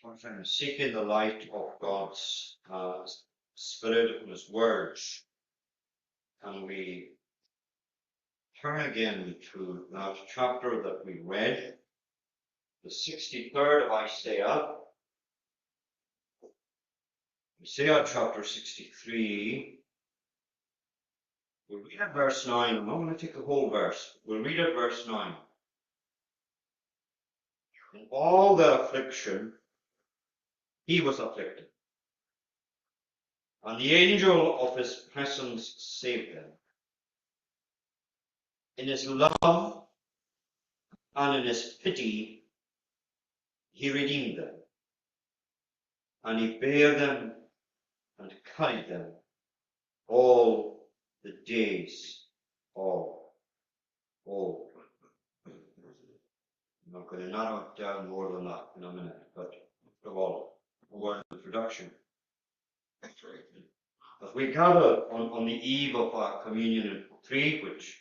We're trying to seek in the light of God's Spirit and His words. And we turn again to that chapter that we read, the 63rd of Isaiah. Isaiah chapter 63. We'll read at verse 9. I'm not going to take the whole verse. We'll read at verse 9. In all their affliction, he was afflicted, and the angel of his presence saved them. In his love and in his pity, he redeemed them, and he bare them and carried them all the days of old. I'm not going to narrow it down more than that in a minute, but first of all, a word of introduction. As we gather on the eve of our communion in 3, which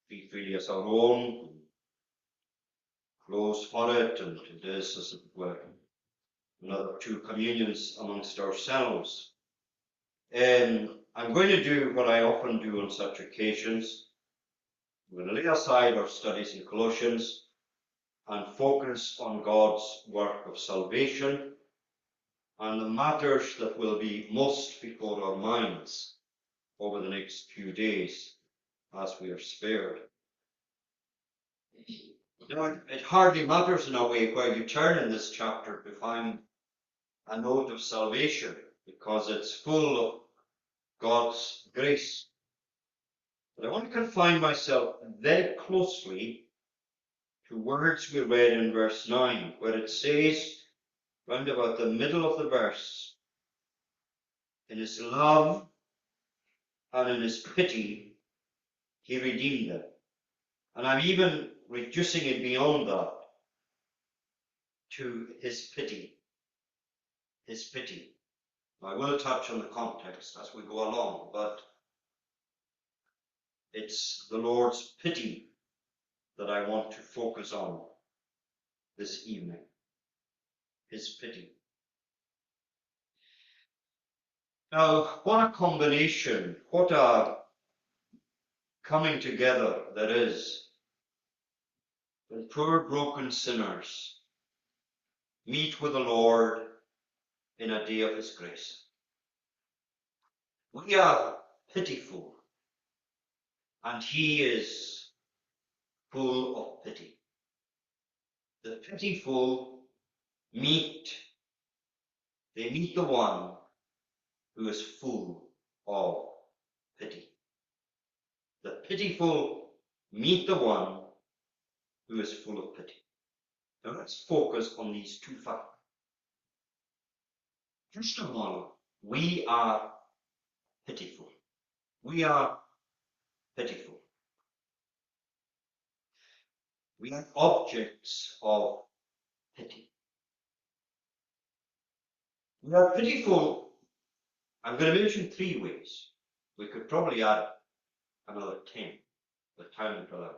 we really as our own, close for it, and it is, as it were, another 2 communions amongst ourselves. I'm going to do what I often do on such occasions. I'm going to lay aside our studies in Colossians and focus on God's work of salvation and the matters that will be most before our minds over the next few days as we are spared. Now, it hardly matters in a way where you turn in this chapter to find a note of salvation, because it's full of God's grace. But I want to confine myself very closely to words we read in verse 9, where it says, round about the middle of the verse, in his love and in his pity, he redeemed them. And I'm even reducing it beyond that to his pity. His pity. I will touch on the context as we go along, but it's the Lord's pity that I want to focus on this evening. His pity. Now, what a combination, what a coming together there is when poor broken sinners meet with the Lord in a day of his grace. We are pitiful, and he is full of pity. The pitiful meet the one who is full of pity. The pitiful meet the one who is full of pity. Now let's focus on these 2 facts. First of all, we are pitiful. We are pitiful. We are objects of pity. We are pitiful. I'm going to mention 3 ways. We could probably add another 10, but time would allow.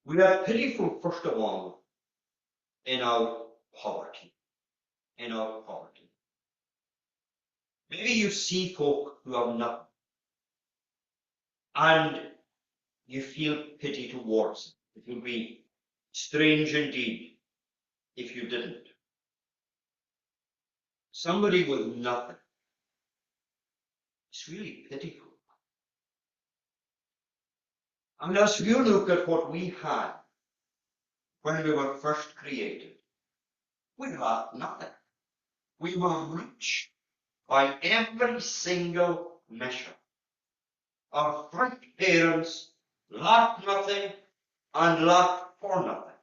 We are pitiful, first of all, in our poverty. In our poverty. Maybe you see folk who have nothing, and you feel pity towards them. It would be strange indeed if you didn't. Somebody with nothing. It's really pitiful. And as you look at what we had when we were first created, we lacked nothing. We were rich by every single measure. Our first parents lacked nothing and lacked for nothing.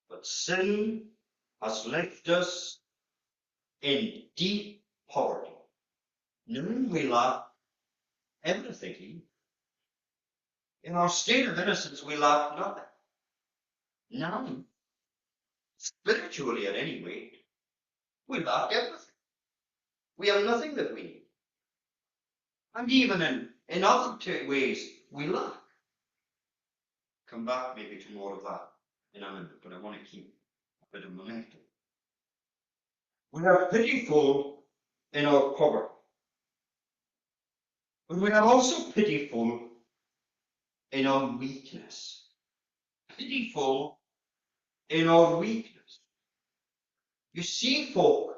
But sin has left us in deep poverty. Now we lack everything. In our state of innocence, we lack nothing. Now, spiritually at any rate, we lack everything. We have nothing that we need. And even in other ways, we lack. Come back maybe to more of that in a minute, but I want to keep bit of momentum. We are pitiful in our poverty, but we are also pitiful in our weakness. Pitiful in our weakness. You see folk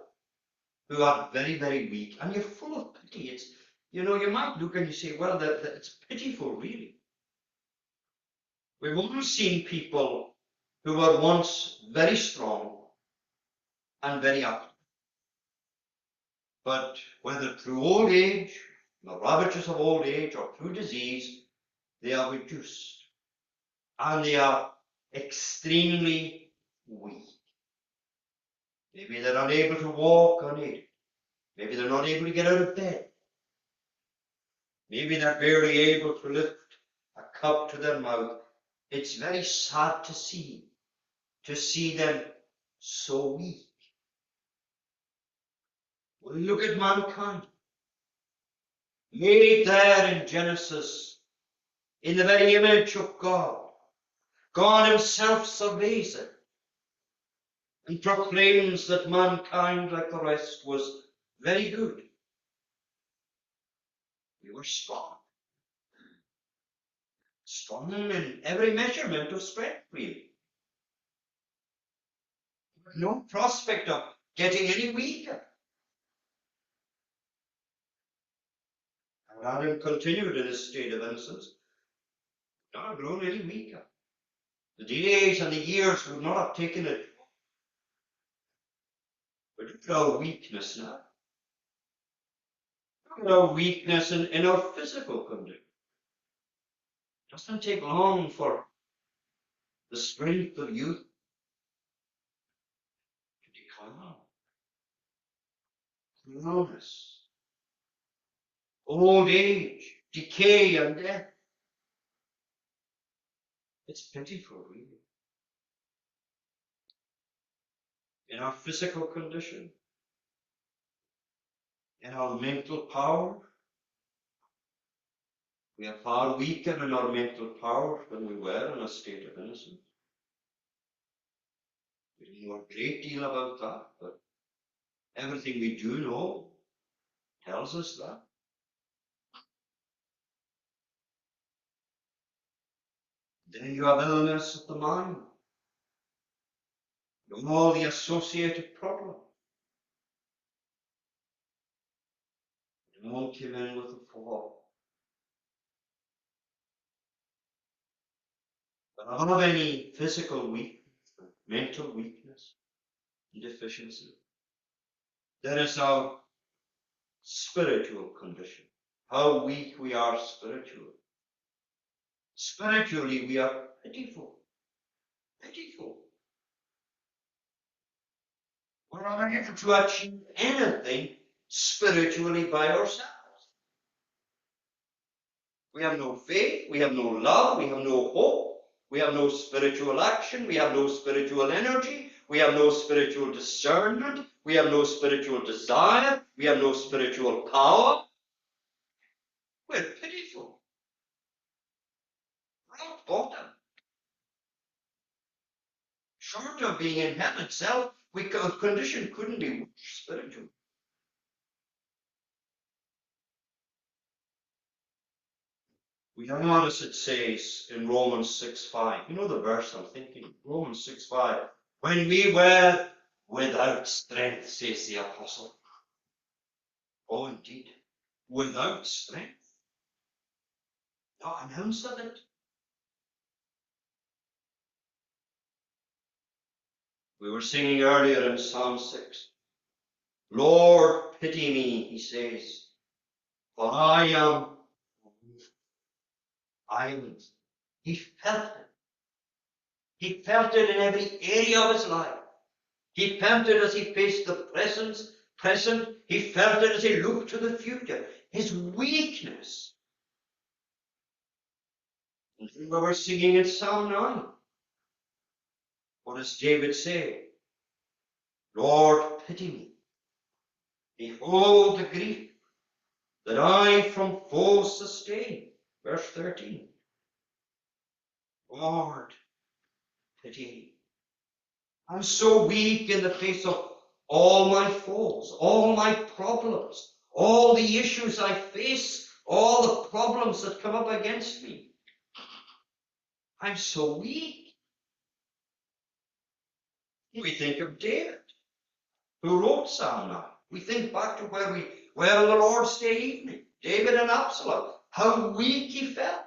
who are very, very weak, and you're full of pity. It's, you might look and you say, well, it's pitiful, really. We've all seen people who were once very strong and very active, but whether through old age, the ravages of old age, or through disease, they are reduced, and they are extremely weak. Maybe they're unable to walk unaided. Maybe they're not able to get out of bed. Maybe they're barely able to lift a cup to their mouth. It's very sad to see them so weak. Well, look at mankind, made there in Genesis in the very image of God. God himself surveys it and proclaims that mankind, like the rest, was very good. We were strong. Strong in every measurement of strength, really. No prospect of getting any weaker. And Adam continued in his state of innocence, not grown any weaker. The days and the years would not have taken it. But look at our weakness now. Look at our weakness in our physical condition. It doesn't take long for the strength of youth to decline. Illness, old age, decay, and death. It's pitiful, really. In our physical condition, in our mental power, we are far weaker in our mental power than we were in a state of innocence. We know a great deal about that, but everything we do know tells us that. Then you have illness of the mind, and all the associated problems. It all came in with the fall. But out of any physical weakness, mental weakness, and deficiency, there is our spiritual condition, how weak we are spiritually. Spiritually, we are pitiful. Pitiful. We're unable to achieve anything spiritually by ourselves. We have no faith, we have no love, we have no hope, we have no spiritual action, we have no spiritual energy, we have no spiritual discernment, we have no spiritual desire, we have no spiritual power. We're pitiful. Rock bottom. Short of being in heaven itself, our condition couldn't be spiritual. We know, as it says in Romans 6:5. You know the verse I'm thinking. Romans 6:5. When we were without strength, says the apostle. Oh, indeed. Without strength. Not an ounce of it. We were singing earlier in Psalm 6. Lord, pity me, he says, for I am island. He felt it. He felt it in every area of his life. He felt it as he faced the present. He felt it as he looked to the future. His weakness. And we were singing in Psalm 9. What does David say? Lord, pity me. Behold the grief that I from foes sustain. Verse 13. Lord, pity me. I'm so weak in the face of all my faults, all my problems, all the issues I face, all the problems that come up against me. I'm so weak. We think of David, who wrote Psalm 9. We think back to where we were on the Lord's Day evening. David and Absalom, how weak he felt.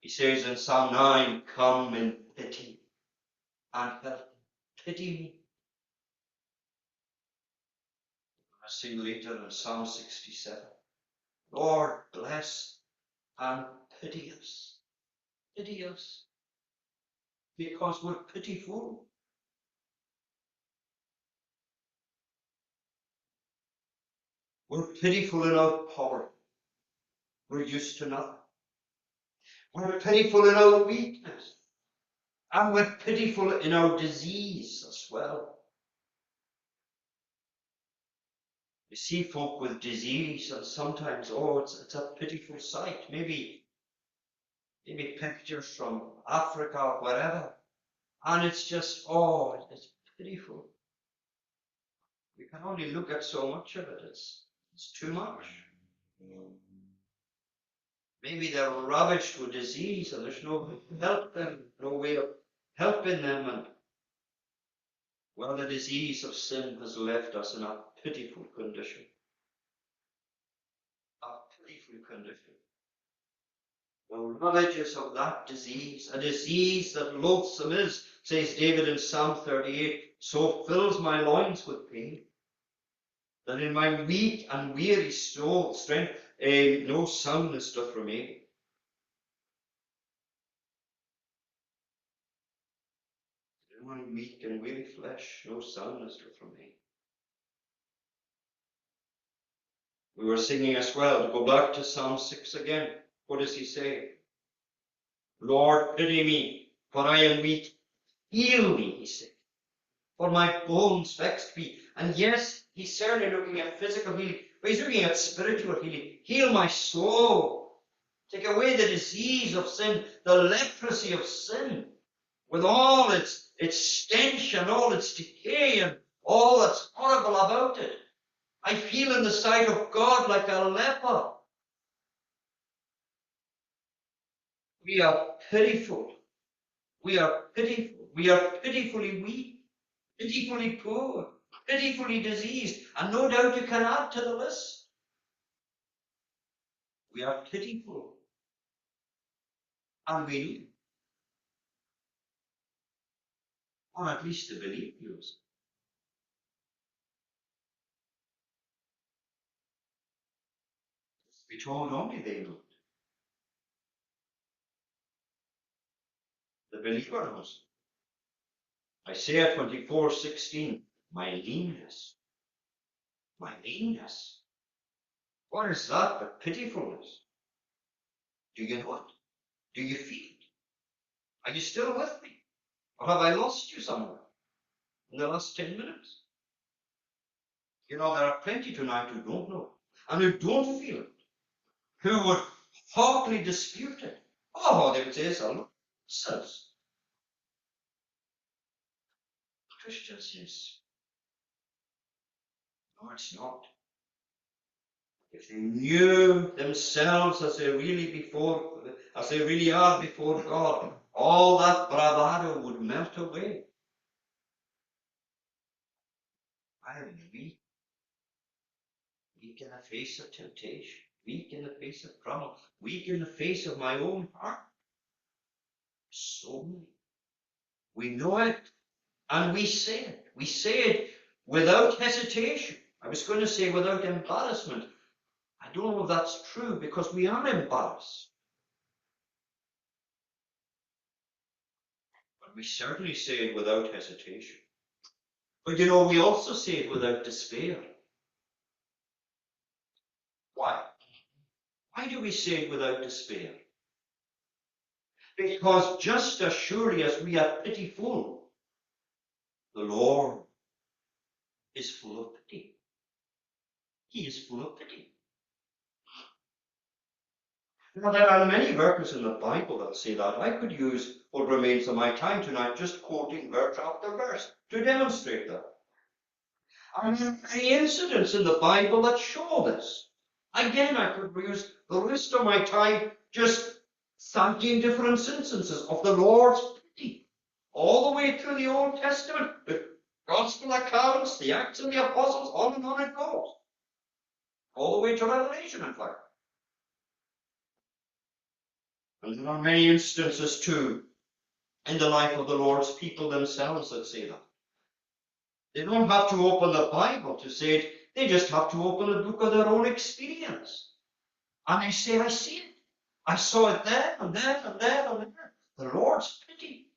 He says in Psalm 9, come in pity and help. Pity me. I see later in Psalm 67, Lord, bless and pity us. Pity us. Because we're pitiful. We're pitiful in our poverty. We're used to nothing. We're pitiful in our weakness. And we're pitiful in our disease as well. You see folk with disease, and sometimes, it's a pitiful sight. Maybe pictures from Africa or wherever. And it's just, it's pitiful. We can only look at so much of it. It's too much. Maybe they're ravished with disease and there's no help them, no way of helping them. And well, the disease of sin has left us in a pitiful condition. A pitiful condition. The ravages of that disease, a disease that loathsome is, says David in Psalm 38, so fills my loins with pain, that in my weak and weary strength no soundness doth remain. In my weak and weary flesh no soundness doth remain. We were singing as well, to go back to Psalm 6 again. What does he say? Lord, pity me, for I am weak. Heal me, he said, for my bones vexed me. And yes, he's certainly looking at physical healing, but he's looking at spiritual healing. Heal my soul. Take away the disease of sin, the leprosy of sin, with all its stench and all its decay and all that's horrible about it. I feel in the sight of God like a leper. We are pitiful. We are pitiful. We are pitifully weak, pitifully poor, pitifully diseased. And no doubt you can add to the list. We are pitiful. And we need, or at least the believers. Be told only they know. The believer knows. Isaiah 24:16, my leanness. My leanness. What is that but pitifulness? Do you know it? Do you feel it? Are you still with me? Or have I lost you somewhere in the last 10 minutes? You know, there are plenty tonight who don't know it, and who don't feel it, who would hotly dispute it. They would say it's all nonsense. Christians, yes. No, it's not. If they knew themselves as they really are before God, all that bravado would melt away. I am weak in the face of temptation, weak in the face of trouble, weak in the face of my own heart. So many. We know it, and we say it. We say it without hesitation. I was going to say without embarrassment. I don't know if that's true, because we are embarrassed. But we certainly say it without hesitation. But we also say it without despair. Why? Why do we say it without despair? Because just as surely as we are pitiful, the Lord is full of pity. He is full of pity. Now, there are many verses in the Bible that say that. I could use what remains of my time tonight just quoting verse after verse to demonstrate that. And there are many incidents in the Bible that show this. Again, I could use the rest of my time just citing different instances of the Lord's pity, all the way through the Old Testament, the Gospel accounts, the Acts of the Apostles, on it goes. All the way to Revelation, in fact. And there are many instances too in the life of the Lord's people themselves that say that. They don't have to open the Bible to say it, they just have to open the book of their own experience. And they say, I see it. I saw it there and there and there and there. The Lord's pity.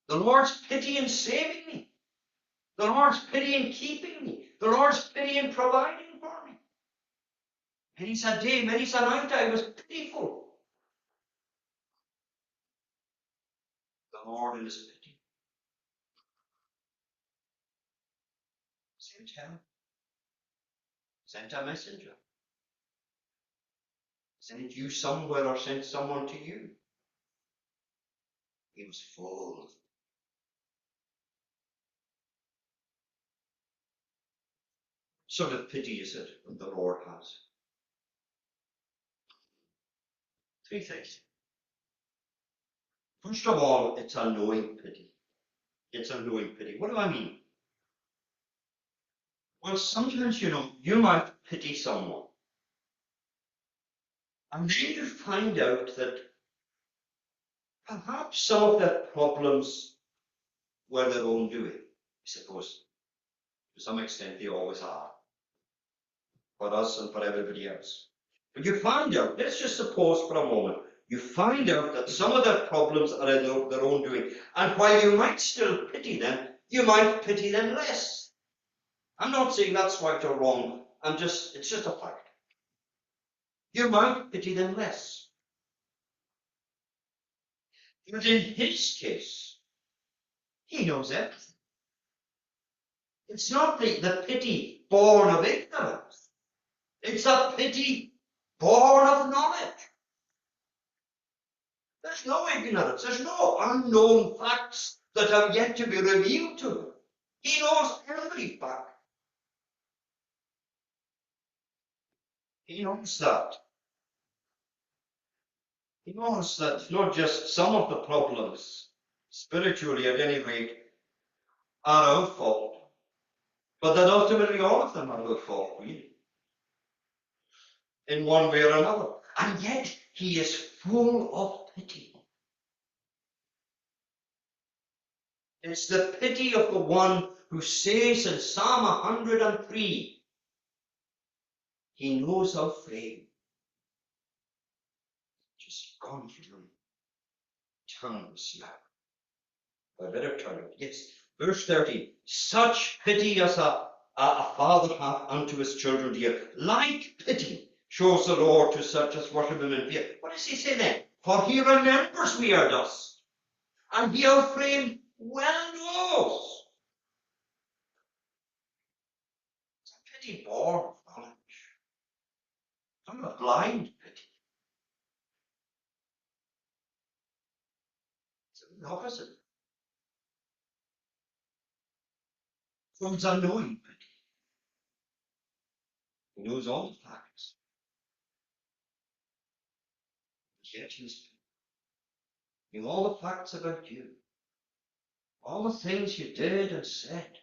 The Lord's pity in saving me. The Lord's pity in keeping me. The Lord's pity in providing for me. Many's a day, many's a night I was pitiful. The Lord in his pity sent help, sent a messenger, sent you somewhere or sent someone to you. He was full of sort of pity is it that the Lord has. Three things. First of all, it's a knowing pity. It's a knowing pity. What do I mean? Well, sometimes, you might pity someone, and then you find out that perhaps some of their problems were their own doing. I suppose, to some extent, they always are, for us and for everybody else. But you find out, let's just suppose for a moment, you find out that some of their problems are in their own doing. And while you might still pity them, you might pity them less. I'm not saying that's right or wrong. It's just a fact. You might pity them less. But in his case, he knows everything. It's not the pity born of ignorance. It's a pity born of knowledge. There's no ignorance. There's no unknown facts that have yet to be revealed to him. He knows every fact. He knows that. He knows that not just some of the problems, spiritually at any rate, are our fault, but that ultimately all of them are our fault, really, in one way or another. And yet he is full of pity. It's the pity of the one who says in Psalm 103, he knows our frame. Just gone through. Tongues now. I better turn it. Yes. Verse 30. Such pity as a father hath unto his children dear. Like pity shows the Lord to such as worship him in fear. What does he say then? For he remembers we are dust, and he our frame well knows. It's a pity born of knowledge. It's not a blind pity. It's the opposite. It's unknowing pity. He knows all the facts. Yet he's knew all the facts about you. All the things you did and said.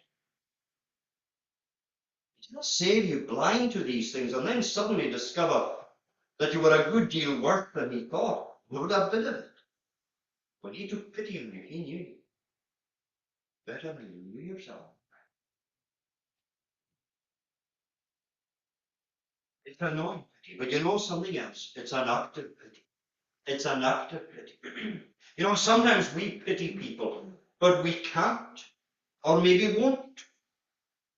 He did not save you blind to these things and then suddenly discover that you were a good deal worse than he thought. What would have been of it? When he took pity on you, he knew you better than you knew yourself. It's an annoying pity, but you know something else. It's an active pity. It's an active pity. Sometimes we pity people, but we can't, or maybe won't,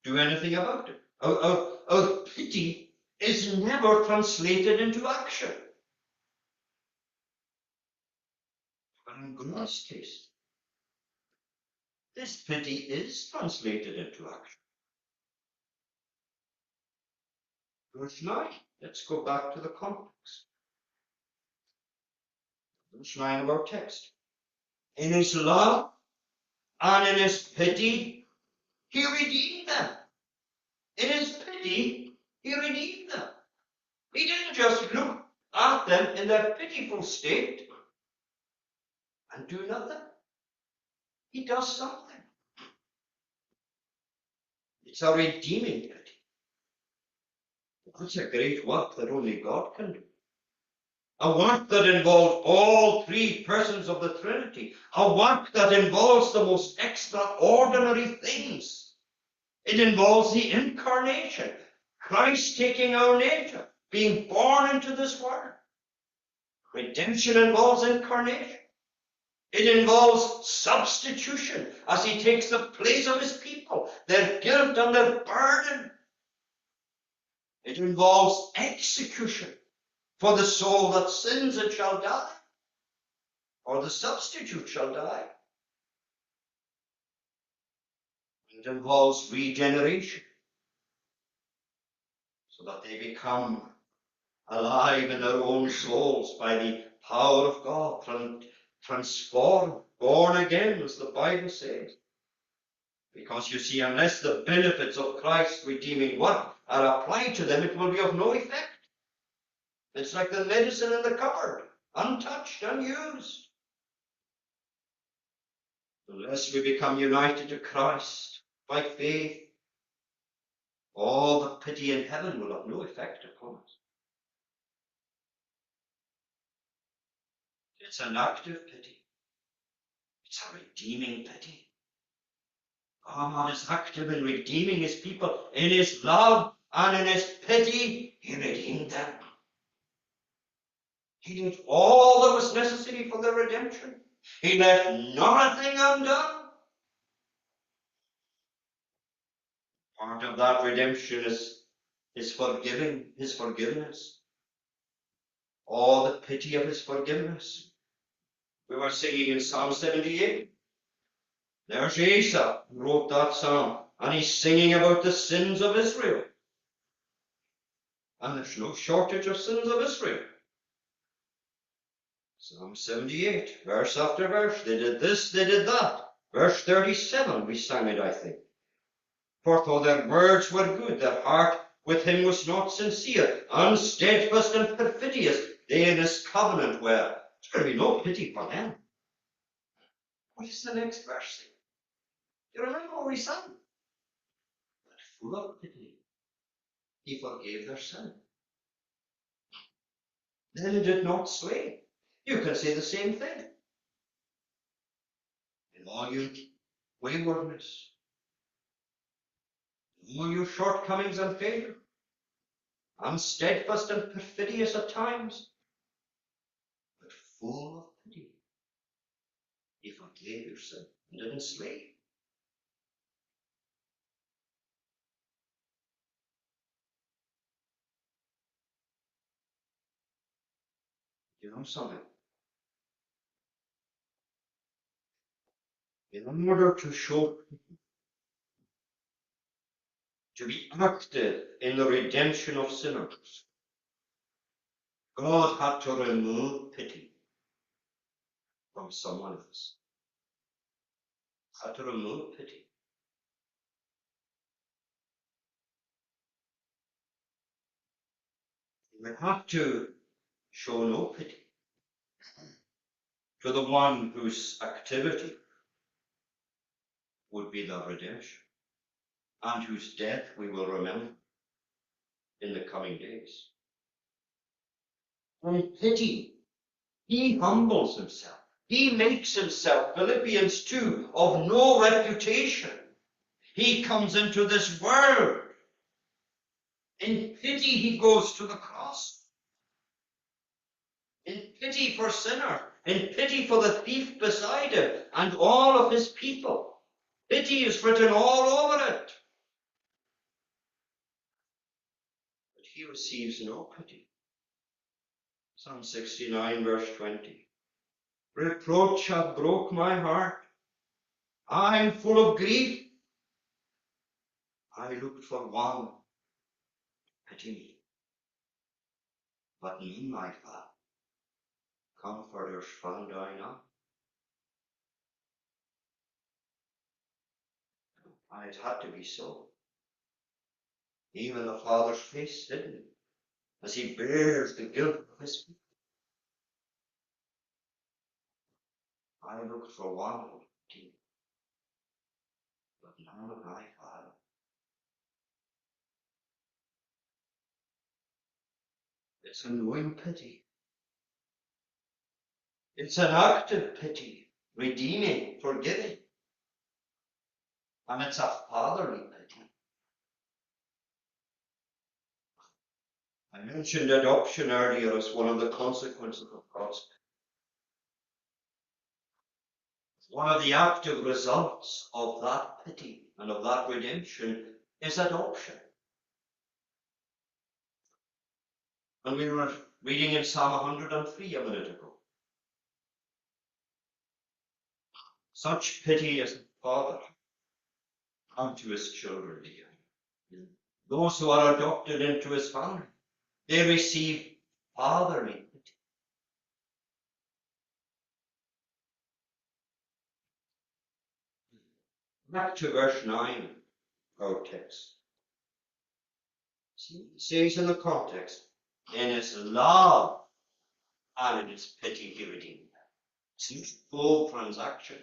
do anything about it. Our pity is never translated into action. But in God's case, this pity is translated into action. Verse 9, let's go back to the context. Verse 9 of our text. In his love and in his pity, he redeemed them. In his pity, he redeemed them. He didn't just look at them in their pitiful state and do nothing. He does something. It's a redeeming pity. That's a great work that only God can do. A work that involves all three persons of the Trinity. A work that involves the most extraordinary things. It involves the incarnation. Christ taking our nature, being born into this world. Redemption involves incarnation. It involves substitution as he takes the place of his people, their guilt and their burden. It involves execution. For the soul that sins, it shall die, or the substitute shall die. It involves regeneration, so that they become alive in their own souls by the power of God, transformed, born again, as the Bible says. Because you see, unless the benefits of Christ's redeeming work are applied to them, it will be of no effect. It's like the medicine in the cupboard, untouched, unused. Unless we become united to Christ by faith, all the pity in heaven will have no effect upon us. It's an active pity. It's a redeeming pity. God is active in redeeming his people. In his love and in his pity, he redeemed them. He did all that was necessary for their redemption. He left nothing undone. Part of that redemption is his forgiveness. Oh, the pity of his forgiveness. We were singing in Psalm 78. There's Asa who wrote that psalm, and he's singing about the sins of Israel. And there's no shortage of sins of Israel. Psalm 78, verse after verse. They did this, they did that. Verse 37, we sang it, I think. For though their words were good, their heart with him was not sincere, unsteadfast and perfidious, they in his covenant were. There's going to be no pity for them. What is the next verse? Do you remember what we sang? But full of pity, he forgave their sin. Then he did not slay. You can say the same thing. In all your waywardness, in all your shortcomings and failure, unsteadfast and perfidious at times, but full of pity, he forgave your sin and didn't slay. You know something? In order to show, to be active in the redemption of sinners, God had to remove pity from someone else. Had to remove pity. He would have to show no pity to the one whose activity would be the redemption, and whose death we will remember in the coming days. In pity, he humbles himself. He makes himself, Philippians 2, of no reputation. He comes into this world. In pity, he goes to the cross. In pity for sinner, in pity for the thief beside him, and all of his people. Pity is written all over it. But he receives no pity. Psalm 69, verse 20. Reproach hath broke my heart. I am full of grief. I looked for one, pity me, but none I found. comforters found I not. And it had to be so. Even the Father's face didn't, as he bears the guilt of his people. I looked for one team, but none of my Father. It's a knowing pity. It's an active pity, redeeming, forgiving. And it's a fatherly pity. I mentioned adoption earlier as one of the consequences of God's. One of the active results of that pity and of that redemption is adoption. And we were reading in Psalm 103 a minute ago. Such pity as the Father unto his children dear. Those who are adopted into his family, they receive fatherly pity. Back to verse 9, our text. See, it says in the context, in his love and in his pity he redeemed them. It's a full transaction.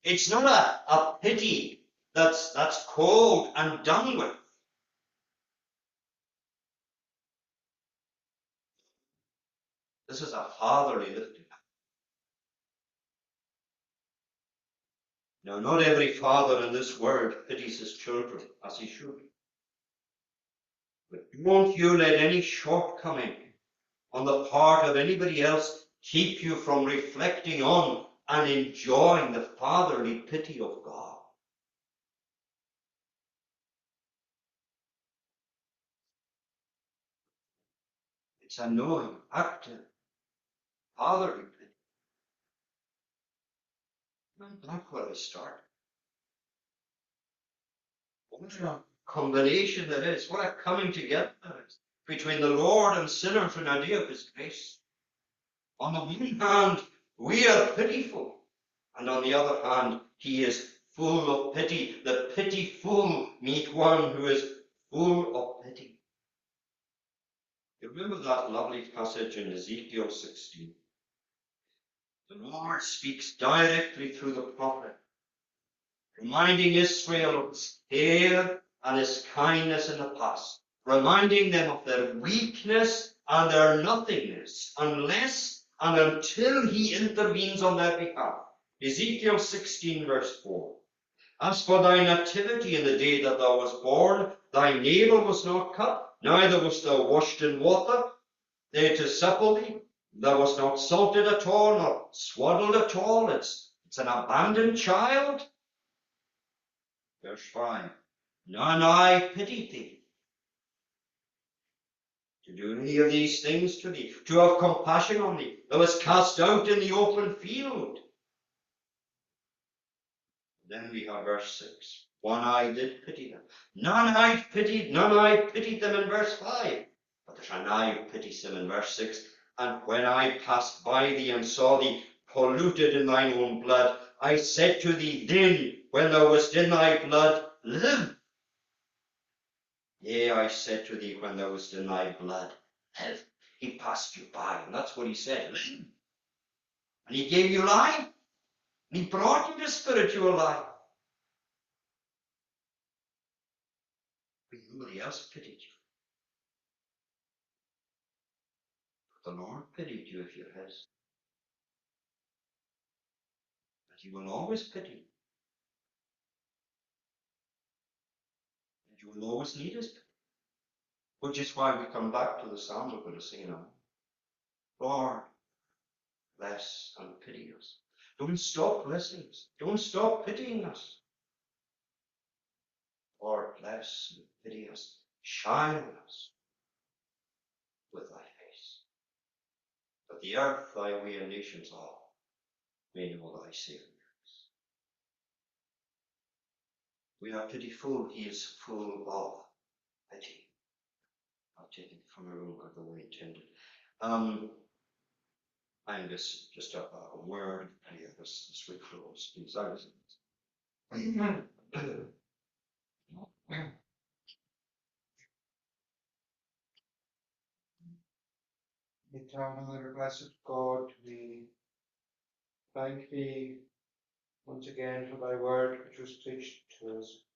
It's not a pity that's cold and done with. This is a fatherly lifting up. Now, not every father in this world pities his children as he should. But won't you let any shortcoming on the part of anybody else keep you from reflecting on and enjoying the fatherly pity of God? It's a knowing, active, fatherly pity. And that's where I start. What a combination that is. What a coming together that is between the Lord and sinners in idea of his grace. On the one hand, we are pitiful, and on the other hand, he is full of pity. The pitiful meet one who is full of pity. You remember that lovely passage in Ezekiel 16? The Lord speaks directly through the prophet, reminding Israel of his care and his kindness in the past, reminding them of their weakness and their nothingness, unless and until he intervenes on their behalf. Ezekiel 16, verse 4. As for thy nativity in the day that thou wast born, thy navel was not cut, neither wast thou washed in water, they to supple thee. Thou wast not salted at all, nor swaddled at all. It's an abandoned child. Verse 5. None I pitied thee to do any of these things to thee, to have compassion on thee. Thou wast cast out in the open field. Then we have verse 6. One I did pity them. None I pitied them in verse 5. But there's an I who pities them in verse 6. And when I passed by thee and saw thee polluted in thine own blood, I said to thee then, when thou wast in thy blood, live. Yea, I said to thee when thou wast in thy blood, live. He passed you by, and that's what he said, live. And he gave you life. And he brought you to spiritual life. But nobody else pitied you. The Lord pitied you if you're his. And he will always pity. And you will always need his pity. Which is why we come back to the psalm we're going to sing now. Lord, bless and pity us. Don't stop blessing us. Don't stop pitying us. Lord, bless and pity us. Shine on us with thy face. That the earth, thy way, and nations all may know thy saving grace. We are pitiful. He is full of pity. I've taken it from a room the way intended. Angus, just a word here as we close, please. Eternal and blessed God, we thank thee once again for thy word which was preached to us.